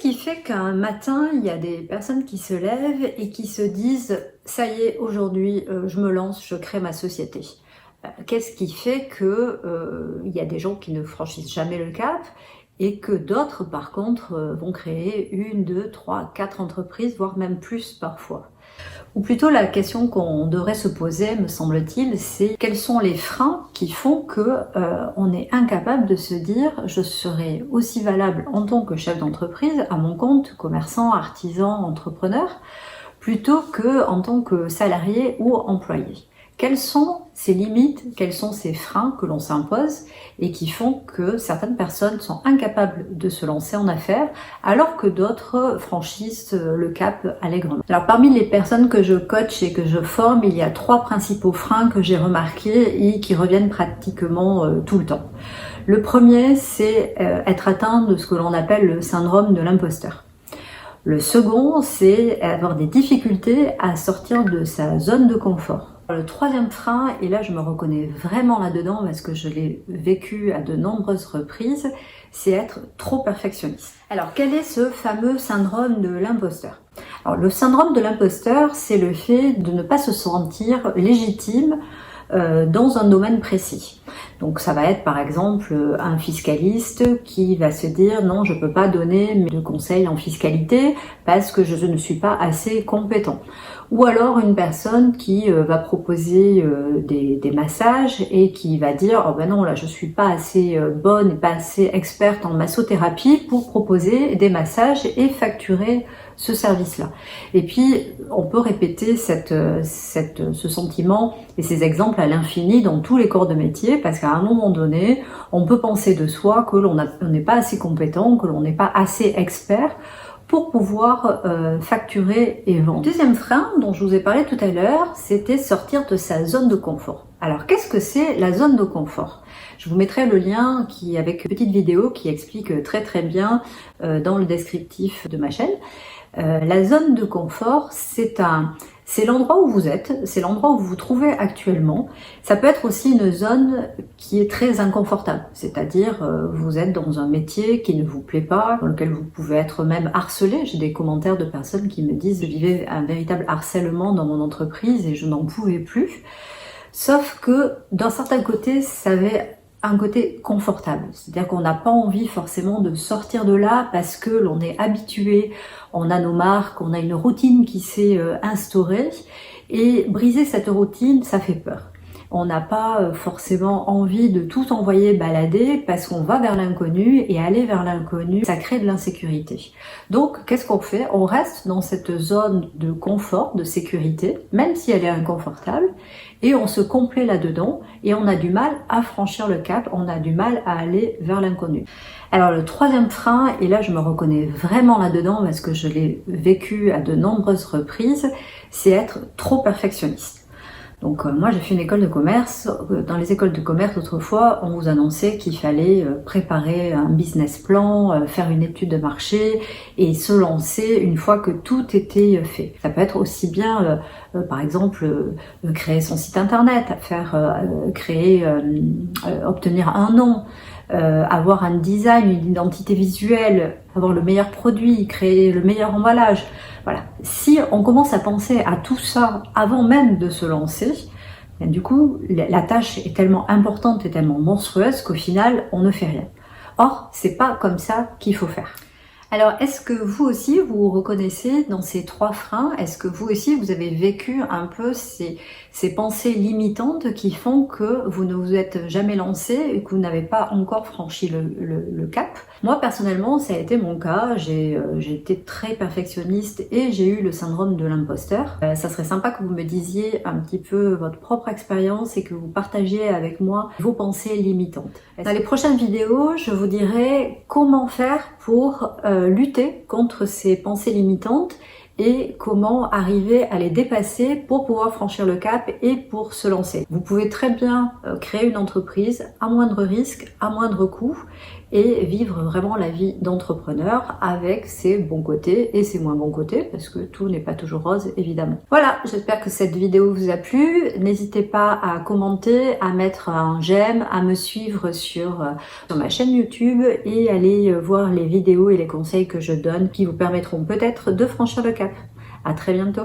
qui fait qu'un matin, il y a des personnes qui se lèvent et qui se disent « ça y est, aujourd'hui, je me lance, je crée ma société ». Qu'est-ce qui fait que il y a des gens qui ne franchissent jamais le cap et que d'autres, par contre, vont créer 1, 2, 3, 4 entreprises, voire même plus parfois. Ou plutôt la question qu'on devrait se poser, me semble-t-il, c'est quels sont les freins qui font que on est incapable de se dire je serai aussi valable en tant que chef d'entreprise, à mon compte, commerçant, artisan, entrepreneur, plutôt que en tant que salarié ou employé. Quelles sont ces limites, quels sont ces freins que l'on s'impose et qui font que certaines personnes sont incapables de se lancer en affaires alors que d'autres franchissent le cap allègrement. Alors parmi les personnes que je coach et que je forme, il y a 3 principaux freins que j'ai remarqués et qui reviennent pratiquement tout le temps. Le premier, c'est être atteint de ce que l'on appelle le syndrome de l'imposteur. Le second, c'est avoir des difficultés à sortir de sa zone de confort. Le troisième frein, et là je me reconnais vraiment là-dedans parce que je l'ai vécu à de nombreuses reprises, c'est être trop perfectionniste. Alors quel est ce fameux syndrome de l'imposteur? Alors le syndrome de l'imposteur, c'est le fait de ne pas se sentir légitime dans un domaine précis. Donc ça va être par exemple un fiscaliste qui va se dire non, je peux pas donner de conseils en fiscalité parce que je ne suis pas assez compétent. Ou alors une personne qui va proposer des massages et qui va dire oh ben non, là je suis pas assez bonne et pas assez experte en massothérapie pour proposer des massages et facturer ce service-là. Et puis on peut répéter ce sentiment et ces exemples à l'infini dans tous les corps de métier parce qu'à un moment donné, on peut penser de soi que l'on n'est pas assez compétent, que l'on n'est pas assez expert pour pouvoir facturer et vendre. Le deuxième frein dont je vous ai parlé tout à l'heure, c'était sortir de sa zone de confort. Alors qu'est-ce que c'est la zone de confort? Je vous mettrai le lien avec une petite vidéo qui explique très bien dans le descriptif de ma chaîne. La zone de confort, c'est l'endroit où vous êtes, c'est l'endroit où vous vous trouvez actuellement. Ça peut être aussi une zone qui est très inconfortable, c'est-à-dire vous êtes dans un métier qui ne vous plaît pas, dans lequel vous pouvez être même harcelé. J'ai des commentaires de personnes qui me disent « je vivais un véritable harcèlement dans mon entreprise et je n'en pouvais plus ». Sauf que d'un certain côté, ça avait un côté confortable, c'est-à-dire qu'on n'a pas envie forcément de sortir de là parce que l'on est habitué, on a nos marques, on a une routine qui s'est instaurée et briser cette routine, ça fait peur. On n'a pas forcément envie de tout envoyer balader parce qu'on va vers l'inconnu et aller vers l'inconnu, ça crée de l'insécurité. Donc, qu'est-ce qu'on fait? On reste dans cette zone de confort, de sécurité, même si elle est inconfortable, et on se complaît là-dedans et on a du mal à franchir le cap, on a du mal à aller vers l'inconnu. Alors le troisième frein, et là je me reconnais vraiment là-dedans parce que je l'ai vécu à de nombreuses reprises, c'est être trop perfectionniste. Donc moi j'ai fait une école de commerce. Dans les écoles de commerce autrefois, on vous annonçait qu'il fallait préparer un business plan, faire une étude de marché et se lancer une fois que tout était fait. Ça peut être aussi bien par exemple créer son site internet, obtenir un nom, avoir un design, une identité visuelle, avoir le meilleur produit, créer le meilleur emballage. Voilà. Si on commence à penser à tout ça avant même de se lancer, du coup, la tâche est tellement importante et tellement monstrueuse qu'au final, on ne fait rien. Or, c'est pas comme ça qu'il faut faire. Alors, est-ce que vous aussi, vous vous reconnaissez dans ces 3 freins? Est-ce que vous aussi, vous avez vécu un peu ces pensées limitantes qui font que vous ne vous êtes jamais lancé et que vous n'avez pas encore franchi le cap? Moi, personnellement, ça a été mon cas. J'ai été très perfectionniste et j'ai eu le syndrome de l'imposteur. Ça serait sympa que vous me disiez un petit peu votre propre expérience et que vous partagiez avec moi vos pensées limitantes. Dans les prochaines vidéos, je vous dirai comment faire pour lutter contre ces pensées limitantes et comment arriver à les dépasser pour pouvoir franchir le cap et pour se lancer. Vous pouvez très bien créer une entreprise à moindre risque, à moindre coût et vivre vraiment la vie d'entrepreneur avec ses bons côtés et ses moins bons côtés, parce que tout n'est pas toujours rose évidemment. Voilà, j'espère que cette vidéo vous a plu. N'hésitez pas à commenter, à mettre un j'aime, à me suivre sur ma chaîne YouTube et aller voir les vidéos et les conseils que je donne qui vous permettront peut-être de franchir le cap. À très bientôt.